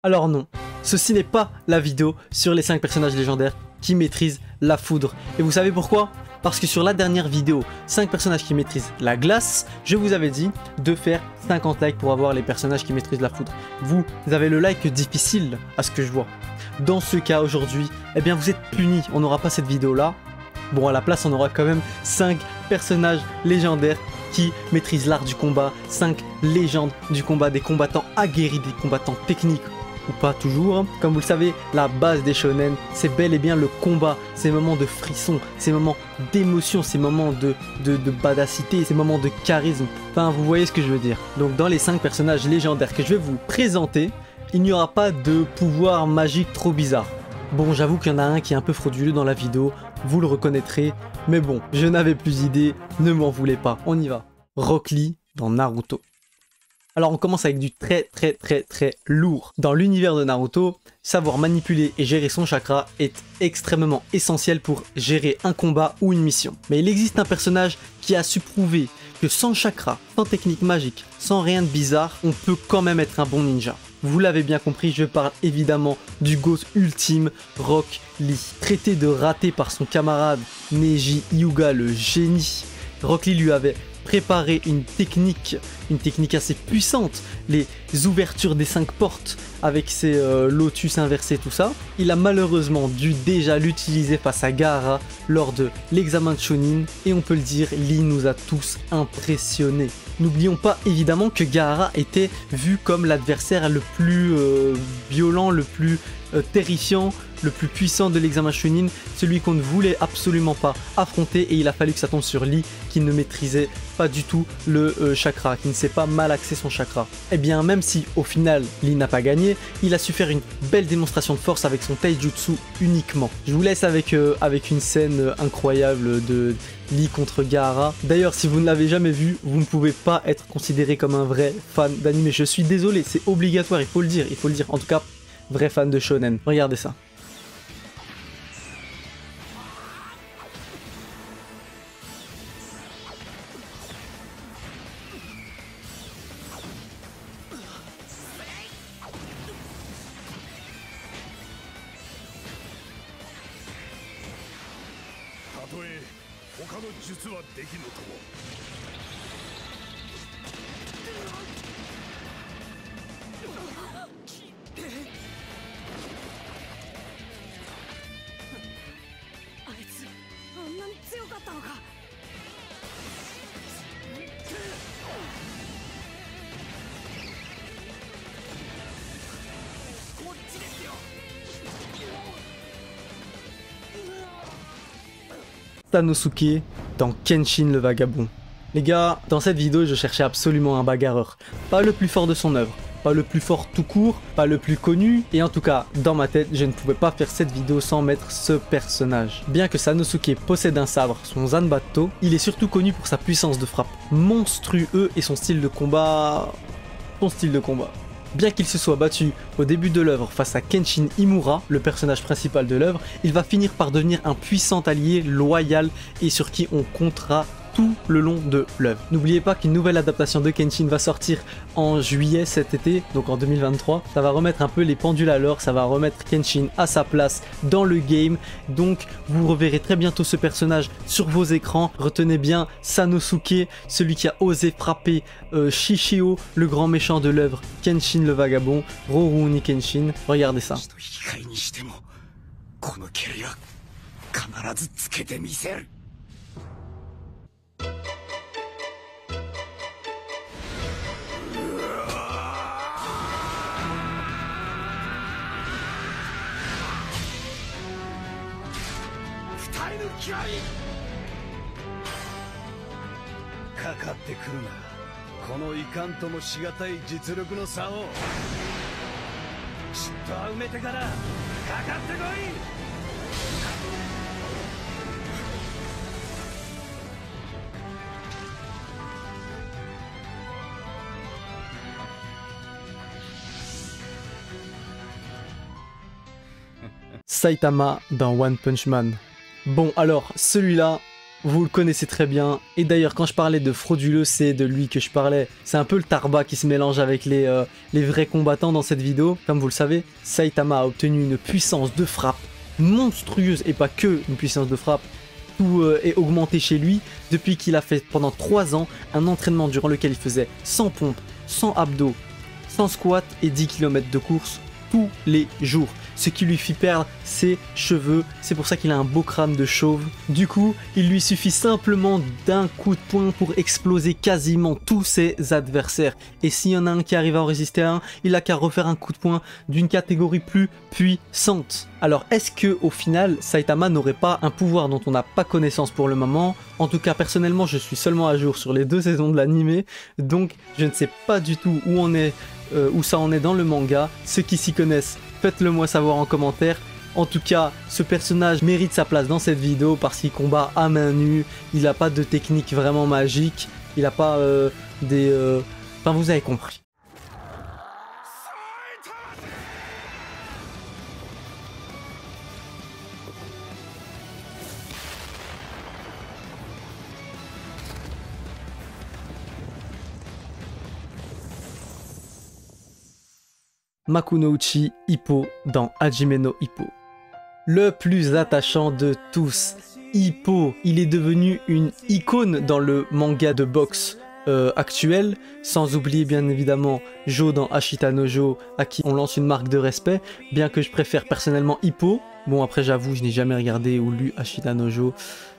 Alors non, ceci n'est pas la vidéo sur les 5 personnages légendaires qui maîtrisent la foudre. Et vous savez pourquoi? Parce que sur la dernière vidéo, 5 personnages qui maîtrisent la glace, je vous avais dit de faire 50 likes pour avoir les personnages qui maîtrisent la foudre. Vous avez le like difficile à ce que je vois. Dans ce cas aujourd'hui, eh bien vous êtes punis, on n'aura pas cette vidéo là. Bon, à la place on aura quand même 5 personnages légendaires qui maîtrisent l'art du combat, 5 légendes du combat, des combattants aguerris, des combattants techniques. Ou pas toujours, hein. Comme vous le savez, la base des shonen, c'est bel et bien le combat, ces moments de frisson, ces moments d'émotion, ces moments de badassité, ces moments de charisme. Enfin, vous voyez ce que je veux dire. Donc dans les 5 personnages légendaires que je vais vous présenter, il n'y aura pas de pouvoir magique trop bizarre. Bon, j'avoue qu'il y en a un qui est un peu frauduleux dans la vidéo, vous le reconnaîtrez, mais bon, je n'avais plus d'idées, ne m'en voulez pas, on y va. Rock Lee dans Naruto. Alors on commence avec du très lourd. Dans l'univers de Naruto, savoir manipuler et gérer son chakra est extrêmement essentiel pour gérer un combat ou une mission. Mais il existe un personnage qui a su prouver que sans chakra, sans technique magique, sans rien de bizarre, on peut quand même être un bon ninja. Vous l'avez bien compris, je parle évidemment du GOAT ultime, Rock Lee. Traité de raté par son camarade Neji Hyuga le génie, Rock Lee lui avait préparé une technique assez puissante, les ouvertures des 5 portes avec ses lotus inversés, tout ça. Il a malheureusement dû déjà l'utiliser face à Gaara lors de l'examen de Chunin, et on peut le dire, Lee nous a tous impressionnés. N'oublions pas évidemment que Gaara était vu comme l'adversaire le plus violent, le plus terrifiant, le plus puissant de l'examen Chunin, celui qu'on ne voulait absolument pas affronter, et il a fallu que ça tombe sur Lee qui ne maîtrisait pas du tout le chakra, qui ne sait pas mal axer son chakra. Et bien même si au final Lee n'a pas gagné, il a su faire une belle démonstration de force avec son taijutsu uniquement. Je vous laisse avec une scène incroyable de Lee contre Gaara. D'ailleurs, si vous ne l'avez jamais vu, vous ne pouvez pas être considéré comme un vrai fan d'anime. Je suis désolé, c'est obligatoire, il faut le dire. En tout cas, vrai fan de shonen. Regardez ça. Sanosuke dans Kenshin le Vagabond. Les gars, dans cette vidéo, je cherchais absolument un bagarreur. Pas le plus fort de son œuvre, pas le plus fort tout court, pas le plus connu, et en tout cas, dans ma tête, je ne pouvais pas faire cette vidéo sans mettre ce personnage. Bien que Sanosuke possède un sabre, son Zanbato, il est surtout connu pour sa puissance de frappe monstrueux et son style de combat... Bien qu'il se soit battu au début de l'œuvre face à Kenshin Himura, le personnage principal de l'œuvre, il va finir par devenir un puissant allié loyal et sur qui on comptera tout le long de l'œuvre. N'oubliez pas qu'une nouvelle adaptation de Kenshin va sortir en juillet cet été, donc en 2023. Ça va remettre un peu les pendules à l'heure, ça va remettre Kenshin à sa place dans le game. Donc vous reverrez très bientôt ce personnage sur vos écrans. Retenez bien Sanosuke, celui qui a osé frapper Shishio, le grand méchant de l'œuvre Kenshin le Vagabond, Rurouni Kenshin. Regardez ça. かかってくるな。このいかんともしがたい実力の差をちっとは埋めてからかかってこい。Saitama dans One Punch Man. Bon alors, celui-là, vous le connaissez très bien. Et d'ailleurs, quand je parlais de frauduleux, c'est de lui que je parlais. C'est un peu le Tarba qui se mélange avec les vrais combattants dans cette vidéo. Comme vous le savez, Saitama a obtenu une puissance de frappe monstrueuse, et pas que une puissance de frappe. Tout est augmenté chez lui depuis qu'il a fait pendant 3 ans un entraînement durant lequel il faisait 100 pompes, 100 abdos, 100 squats et 10 km de course tous les jours. Ce qui lui fit perdre ses cheveux, c'est pour ça qu'il a un beau crâne de chauve. Du coup, il lui suffit simplement d'un coup de poing pour exploser quasiment tous ses adversaires. Et s'il y en a un qui arrive à en résister à un, il a qu'à refaire un coup de poing d'une catégorie plus puissante. Alors est-ce que au final, Saitama n'aurait pas un pouvoir dont on n'a pas connaissance pour le moment? En tout cas, personnellement, je suis seulement à jour sur les 2 saisons de l'anime, donc je ne sais pas du tout où ça en est dans le manga. Ceux qui s'y connaissent, faites-le moi savoir en commentaire. En tout cas, ce personnage mérite sa place dans cette vidéo parce qu'il combat à main nue. Il n'a pas de technique vraiment magique. Il n'a pas Enfin, vous avez compris. Makunouchi Hippo dans Hajime no Ippo. Le plus attachant de tous, Hippo, il est devenu une icône dans le manga de boxe actuel, sans oublier bien évidemment Jo dans Ashita no Jo, à qui on lance une marque de respect, bien que je préfère personnellement Hippo. Bon, après j'avoue, je n'ai jamais regardé ou lu Ashita no Jo,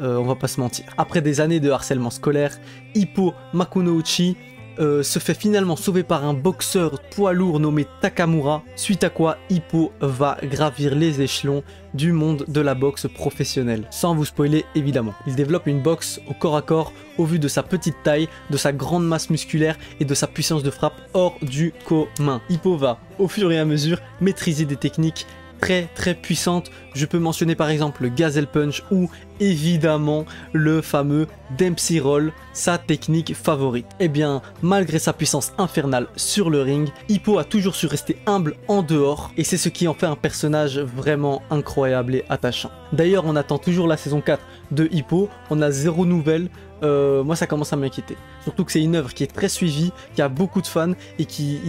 on va pas se mentir. Après des années de harcèlement scolaire, Hippo Makunouchi se fait finalement sauver par un boxeur poids lourd nommé Takamura, suite à quoi Hippo va gravir les échelons du monde de la boxe professionnelle. Sans vous spoiler évidemment. Il développe une boxe au corps à corps au vu de sa petite taille, de sa grande masse musculaire et de sa puissance de frappe hors du commun. Hippo va au fur et à mesure maîtriser des techniques très puissante. Je peux mentionner par exemple le Gazelle Punch ou évidemment le fameux Dempsey Roll, sa technique favorite. Et bien, malgré sa puissance infernale sur le ring, Hippo a toujours su rester humble en dehors et c'est ce qui en fait un personnage vraiment incroyable et attachant. D'ailleurs, on attend toujours la saison 4 de Hippo, on a 0 nouvelles. Moi ça commence à m'inquiéter. Surtout que c'est une œuvre qui est très suivie, qui a beaucoup de fans et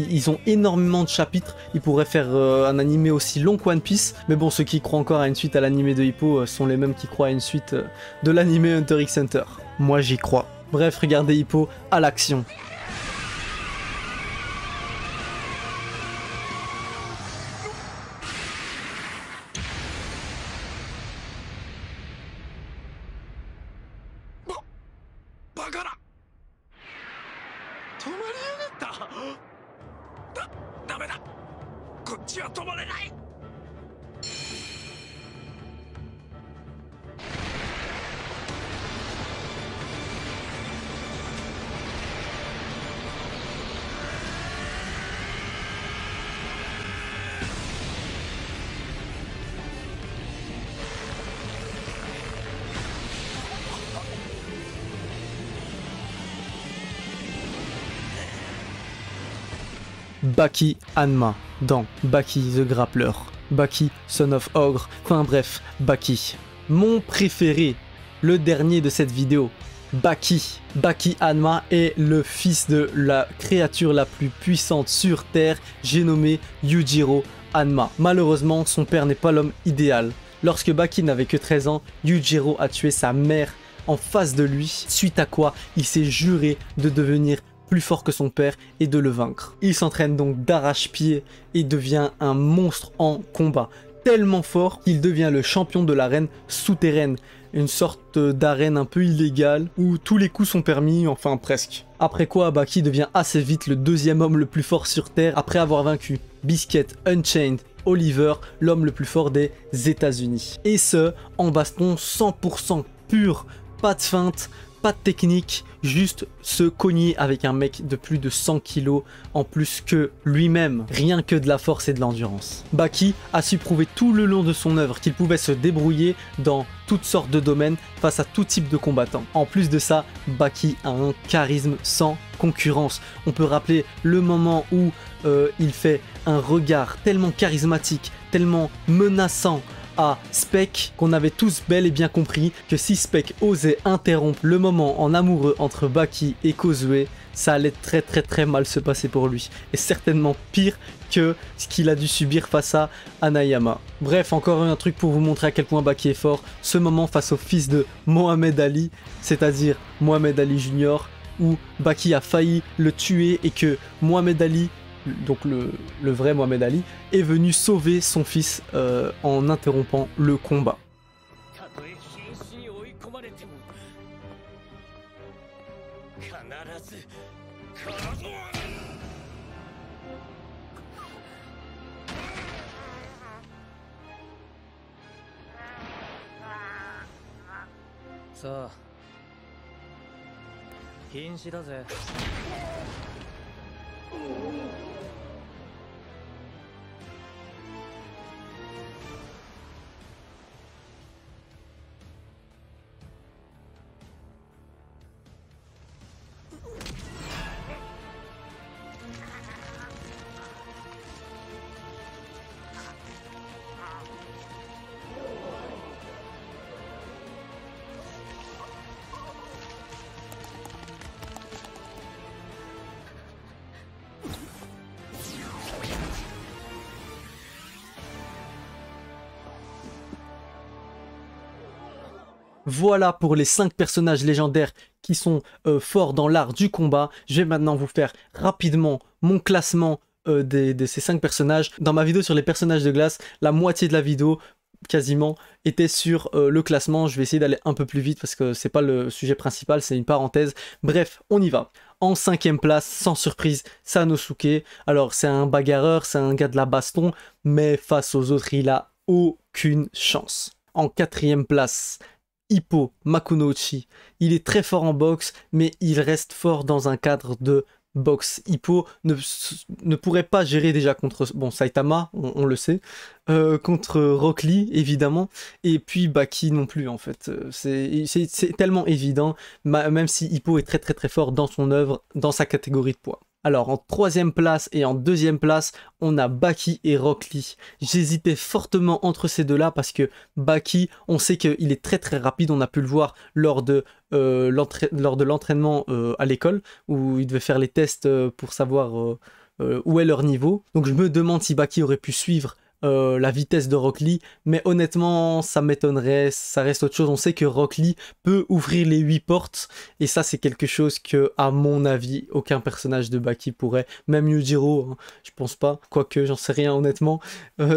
ils ont énormément de chapitres. Ils pourraient faire un animé aussi long qu'One Piece. Mais bon, ceux qui croient encore à une suite à l'animé de Hippo sont les mêmes qui croient à une suite de l'animé Hunter x Hunter. Moi j'y crois. Bref, regardez Hippo à l'action. Baki Hanma dans Baki the Grappler, Baki Son of Ogre, enfin bref, Baki. Mon préféré, le dernier de cette vidéo, Baki. Baki Hanma est le fils de la créature la plus puissante sur Terre, j'ai nommé Yujiro Hanma. Malheureusement, son père n'est pas l'homme idéal. Lorsque Baki n'avait que 13 ans, Yujiro a tué sa mère en face de lui, suite à quoi il s'est juré de devenir plus fort que son père et de le vaincre. Il s'entraîne donc d'arrache-pied et devient un monstre en combat, tellement fort qu'il devient le champion de l'arène souterraine, une sorte d'arène un peu illégale où tous les coups sont permis, enfin presque. Après quoi, Baki devient assez vite le 2e homme le plus fort sur Terre après avoir vaincu Biscuit, Unchained, Oliver, l'homme le plus fort des États-Unis. Et ce, en baston 100% pur, pas de feinte, pas de technique, juste se cogner avec un mec de plus de 100 kg en plus que lui-même, rien que de la force et de l'endurance. Baki a su prouver tout le long de son œuvre qu'il pouvait se débrouiller dans toutes sortes de domaines face à tout type de combattants. En plus de ça, Baki a un charisme sans concurrence. On peut rappeler le moment où il fait un regard tellement charismatique, tellement menaçant à Spec qu'on avait tous bel et bien compris que si Spec osait interrompre le moment en amoureux entre Baki et Kozue, ça allait très mal se passer pour lui. Et certainement pire que ce qu'il a dû subir face à Hanayama. Bref, encore un truc pour vous montrer à quel point Baki est fort. Ce moment face au fils de Mohamed Ali, c'est-à-dire Mohamed Ali Jr., où Baki a failli le tuer et que Mohamed Ali, donc le vrai Mohamed Ali, est venu sauver son fils en interrompant le combat. Ça, 瀕死だぜ。Voilà pour les 5 personnages légendaires qui sont forts dans l'art du combat. Je vais maintenant vous faire rapidement mon classement de ces 5 personnages. Dans ma vidéo sur les personnages de glace, la moitié de la vidéo quasiment était sur le classement. Je vais essayer d'aller un peu plus vite parce que c'est pas le sujet principal, c'est une parenthèse. Bref, on y va. En 5e place, sans surprise, Sanosuke. Alors c'est un bagarreur, c'est un gars de la baston, mais face aux autres, il a aucune chance. En 4e place, Hippo Makunouchi. Il est très fort en boxe, mais il reste fort dans un cadre de boxe. Hippo ne pourrait pas gérer déjà contre Saitama, on le sait, contre Rock Lee évidemment, et puis Baki non plus en fait. C'est tellement évident, même si Hippo est très fort dans son œuvre, dans sa catégorie de poids. Alors en 3e place et en 2e place, on a Baki et Rock Lee. J'hésitais fortement entre ces deux-là parce que Baki, on sait qu'il est très rapide, on a pu le voir lors de l'entraînement à l'école, où il devait faire les tests pour savoir où est leur niveau. Donc je me demande si Baki aurait pu suivre la vitesse de Rock Lee, mais honnêtement ça m'étonnerait, ça reste autre chose. On sait que Rock Lee peut ouvrir les 8 portes et ça c'est quelque chose que à mon avis aucun personnage de Baki pourrait, même Yujiro hein, je pense pas, quoique j'en sais rien honnêtement,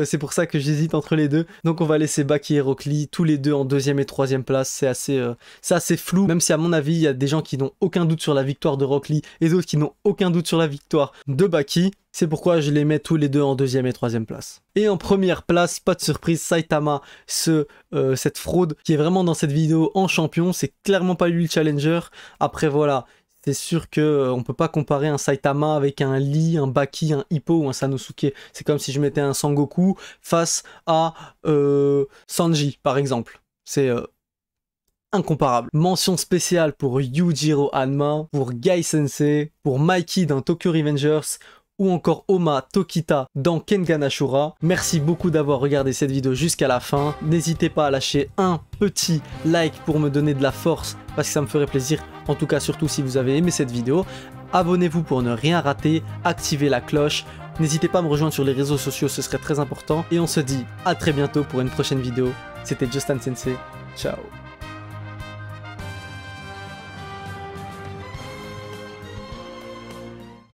c'est pour ça que j'hésite entre les deux. Donc on va laisser Baki et Rock Lee tous les deux en 2e et 3e place. C'est assez flou, même si à mon avis il y a des gens qui n'ont aucun doute sur la victoire de Rock Lee et d'autres qui n'ont aucun doute sur la victoire de Baki. C'est pourquoi je les mets tous les deux en 2e et 3e place. Et en 1re place, pas de surprise, Saitama, cette fraude qui est vraiment dans cette vidéo en champion. C'est clairement pas lui le challenger. Après voilà, c'est sûr que on peut pas comparer un Saitama avec un Lee, un Baki, un Hippo ou un Sanosuke. C'est comme si je mettais un Sangoku face à Sanji par exemple. C'est incomparable. Mention spéciale pour Yujiro Hanma, pour Gai Sensei, pour Mikey dans Tokyo Revengers, ou encore Oma Tokita dans Kengan Ashura. Merci beaucoup d'avoir regardé cette vidéo jusqu'à la fin. N'hésitez pas à lâcher un petit like pour me donner de la force, parce que ça me ferait plaisir, en tout cas surtout si vous avez aimé cette vidéo. Abonnez-vous pour ne rien rater, activez la cloche. N'hésitez pas à me rejoindre sur les réseaux sociaux, ce serait très important. Et on se dit à très bientôt pour une prochaine vidéo. C'était Justin Sensei, ciao.